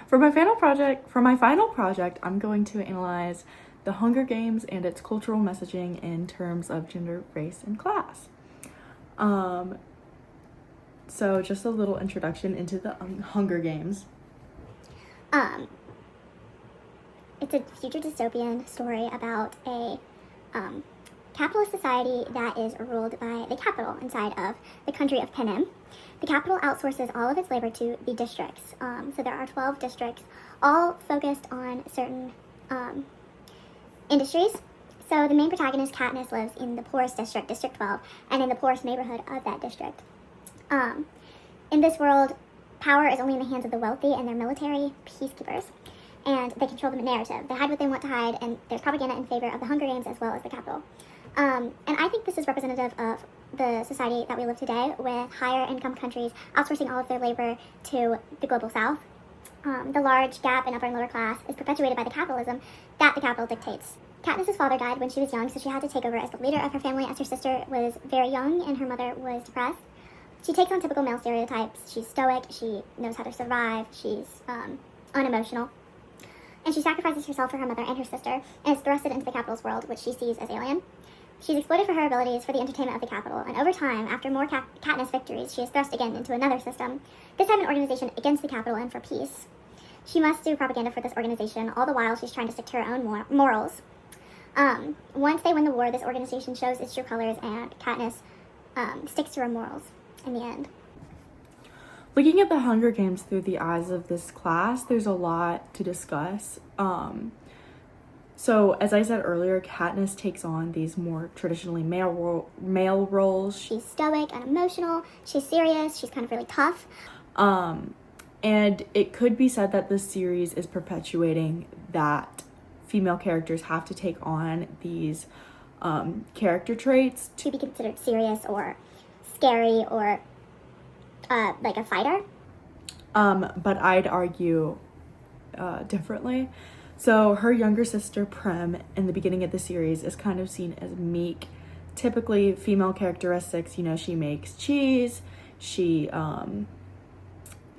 For my final project, I'm going to analyze the Hunger Games and its cultural messaging in terms of gender, race, and class. So just a little introduction into the Hunger Games. It's a future dystopian story about a capitalist society that is ruled by the capital inside of the country of Panem. The capital outsources all of its labor to the districts. So there are 12 districts, all focused on certain industries. So the main protagonist, Katniss, lives in the poorest district, District 12, and in the poorest neighborhood of that district. In this world, power is only in the hands of the wealthy and their military peacekeepers, and they control the narrative. They hide what they want to hide, and there's propaganda in favor of the Hunger Games as well as the capital. And I think this is representative of the society that we live today, with higher income countries outsourcing all of their labor to the global south. The large gap in upper and lower class is perpetuated by the capitalism that the capital dictates. Katniss's father died when she was young, so she had to take over as the leader of her family as her sister was very young and her mother was depressed. She takes on typical male stereotypes. She's stoic, she knows how to survive, she's unemotional. And she sacrifices herself for her mother and her sister and is thrusted into the capital's world, which she sees as alien. She's exploited for her abilities for the entertainment of the capital, and over time, after more Katniss victories, she is thrust again into another system, this time an organization against the capital and for peace. She must do propaganda for this organization, all the while she's trying to stick to her own morals. Once they win the war, this organization shows its true colors, and Katniss sticks to her morals in the end. Looking at the Hunger Games through the eyes of this class, there's a lot to discuss. So, as I said earlier, Katniss takes on these more traditionally male roles. She's stoic, unemotional, she's serious, she's kind of really tough. And it could be said that this series is perpetuating that female characters have to take on these character traits to be considered serious or scary or like a fighter. But I'd argue differently. So her younger sister Prim in the beginning of the series is kind of seen as meek. Typically female characteristics, she makes cheese, she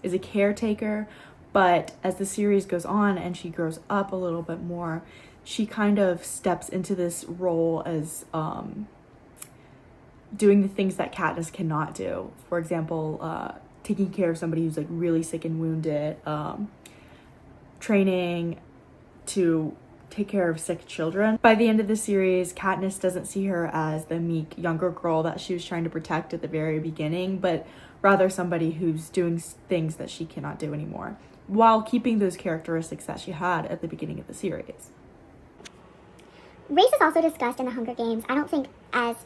is a caretaker, but as the series goes on and she grows up a little bit more, she kind of steps into this role as doing the things that Katniss cannot do. For example, taking care of somebody who's like really sick and wounded, training to take care of sick children. By the end of the series, Katniss doesn't see her as the meek younger girl that she was trying to protect at the very beginning, but rather somebody who's doing things that she cannot do anymore, while keeping those characteristics that she had at the beginning of the series. Race is also discussed in the Hunger Games. I don't think as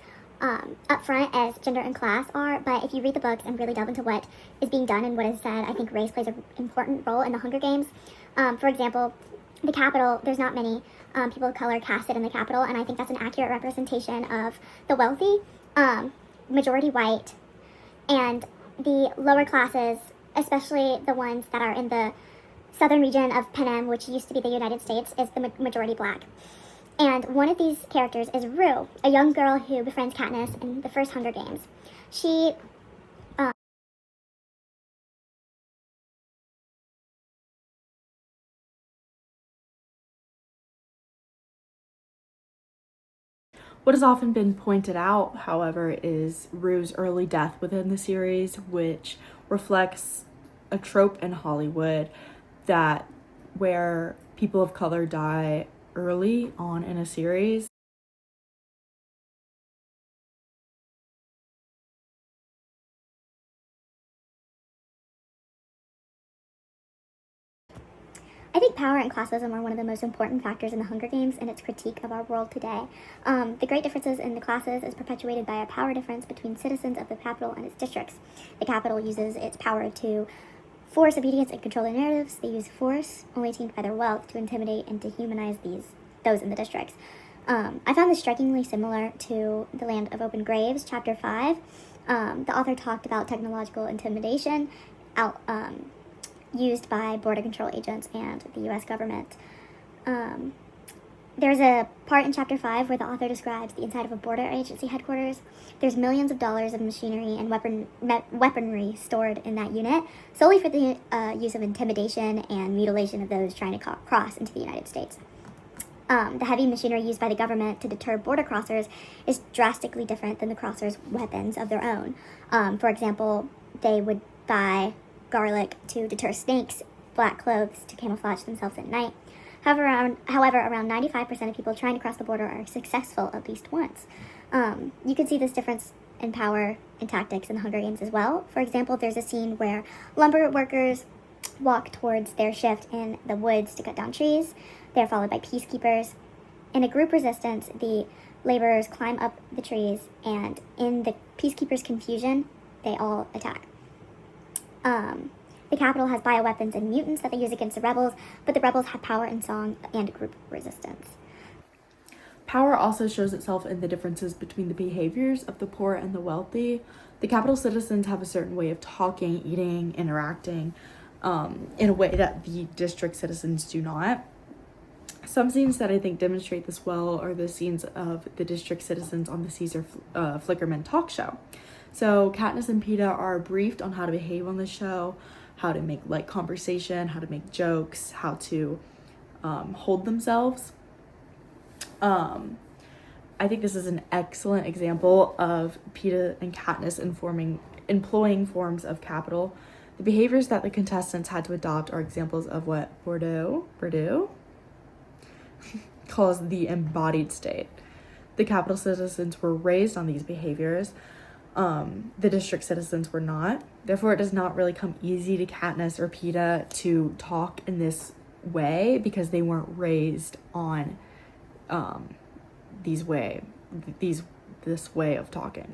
upfront as gender and class are, but if you read the books and really delve into what is being done and what is said, I think race plays an important role in the Hunger Games. For example, the capital, there's not many people of color casted in the capital, and I think that's an accurate representation of the wealthy, majority white, and the lower classes, especially the ones that are in the southern region of Panem, which used to be the United States, is the majority black. And one of these characters is Rue, a young girl who befriends Katniss in the first Hunger Games. She What has often been pointed out, however, is Rue's early death within the series, which reflects a trope in Hollywood that where people of color die early on in a series. I think power and classism are one of the most important factors in the Hunger Games and its critique of our world today. The great differences in the classes is perpetuated by a power difference between citizens of the capital and its districts. The capital uses its power to force obedience and control their narratives. They use force, only tamed by their wealth, to intimidate and dehumanize those in the districts. I found this strikingly similar to The Land of Open Graves, Chapter 5. The author talked about technological intimidation used by border control agents and the U.S. government. There's a part in chapter 5 where the author describes the inside of a border agency headquarters. There's millions of dollars of machinery and weaponry stored in that unit, solely for the use of intimidation and mutilation of those trying to cross into the United States. The heavy machinery used by the government to deter border crossers is drastically different than the crossers' weapons of their own. For example, they would buy garlic to deter snakes, black clothes to camouflage themselves at night. However, around 95% of people trying to cross the border are successful at least once. You can see this difference in power and tactics in the Hunger Games as well. For example, there's a scene where lumber workers walk towards their shift in the woods to cut down trees. They're followed by peacekeepers. In a group resistance, the laborers climb up the trees, and in the peacekeepers' confusion, they all attack. The Capitol has bioweapons and mutants that they use against the rebels, but the rebels have power in song and group resistance. Power also shows itself in the differences between the behaviors of the poor and the wealthy. The capital citizens have a certain way of talking, eating, interacting, in a way that the district citizens do not. Some scenes that I think demonstrate this well are the scenes of the district citizens on the Caesar Flickerman talk show. So Katniss and Peeta are briefed on how to behave on the show, how to make light conversation, how to make jokes, how to hold themselves. I think this is an excellent example of Peeta and Katniss employing forms of capital. The behaviors that the contestants had to adopt are examples of what Bordeaux calls the embodied state. The capital citizens were raised on these behaviors. The district citizens were not. Therefore, it does not really come easy to Katniss or Peeta to talk in this way because they weren't raised on this way of talking.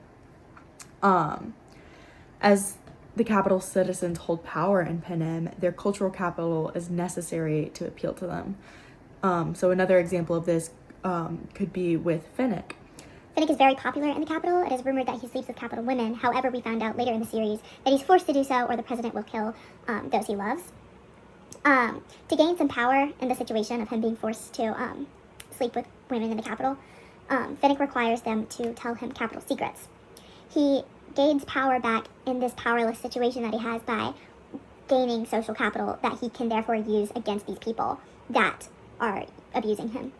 As the capital citizens hold power in Panem, their cultural capital is necessary to appeal to them. So another example of this could be with Finnick. Finnick is very popular in the capital. It is rumored that he sleeps with capital women. However, we found out later in the series that he's forced to do so or the president will kill those he loves. To gain some power in the situation of him being forced to sleep with women in the capital, Finnick requires them to tell him capital secrets. He gains power back in this powerless situation that he has by gaining social capital that he can therefore use against these people that are abusing him.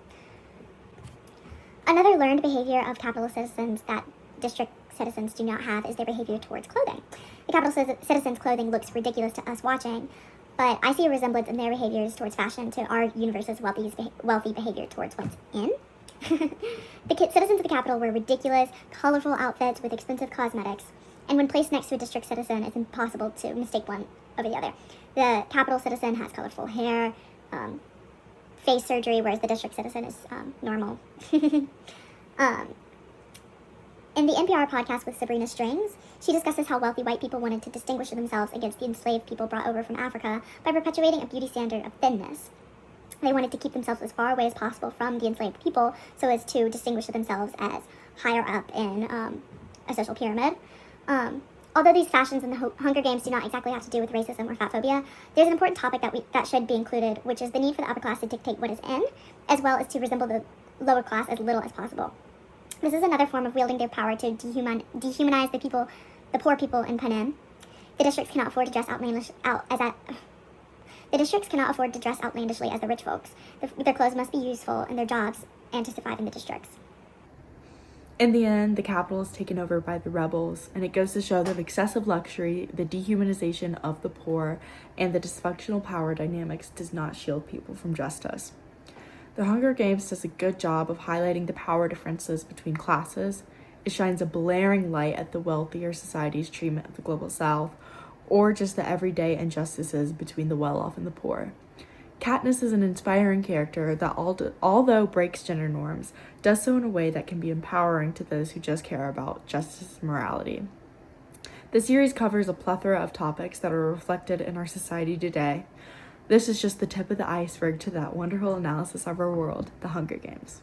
Another learned behavior of capital citizens that district citizens do not have is their behavior towards clothing. The capital citizens' clothing looks ridiculous to us watching, but I see a resemblance in their behaviors towards fashion to our universe's wealthy behavior towards what's in. The citizens of the capital wear ridiculous, colorful outfits with expensive cosmetics, and when placed next to a district citizen, it's impossible to mistake one over the other. The capital citizen has colorful hair, face surgery, whereas the district citizen is normal. In the NPR podcast with Sabrina Strings, she discusses how wealthy white people wanted to distinguish themselves against the enslaved people brought over from Africa by perpetuating a beauty standard of thinness. They wanted to keep themselves as far away as possible from the enslaved people so as to distinguish themselves as higher up in a social pyramid. Although these fashions in the Hunger Games do not exactly have to do with racism or fat phobia, there's an important topic that should be included, which is the need for the upper class to dictate what is in, as well as to resemble the lower class as little as possible. This is another form of wielding their power to dehumanize the poor people in Panem. The districts cannot afford to dress outlandishly as the rich folks. Their clothes must be useful in their jobs and to survive in the districts. In the end, the capital is taken over by the rebels, and it goes to show that excessive luxury, the dehumanization of the poor, and the dysfunctional power dynamics does not shield people from justice. The Hunger Games does a good job of highlighting the power differences between classes. It shines a blaring light at the wealthier society's treatment of the global south, or just the everyday injustices between the well-off and the poor. Katniss is an inspiring character that, although breaks gender norms, does so in a way that can be empowering to those who just care about justice and morality. The series covers a plethora of topics that are reflected in our society today. This is just the tip of the iceberg to that wonderful analysis of our world, the Hunger Games.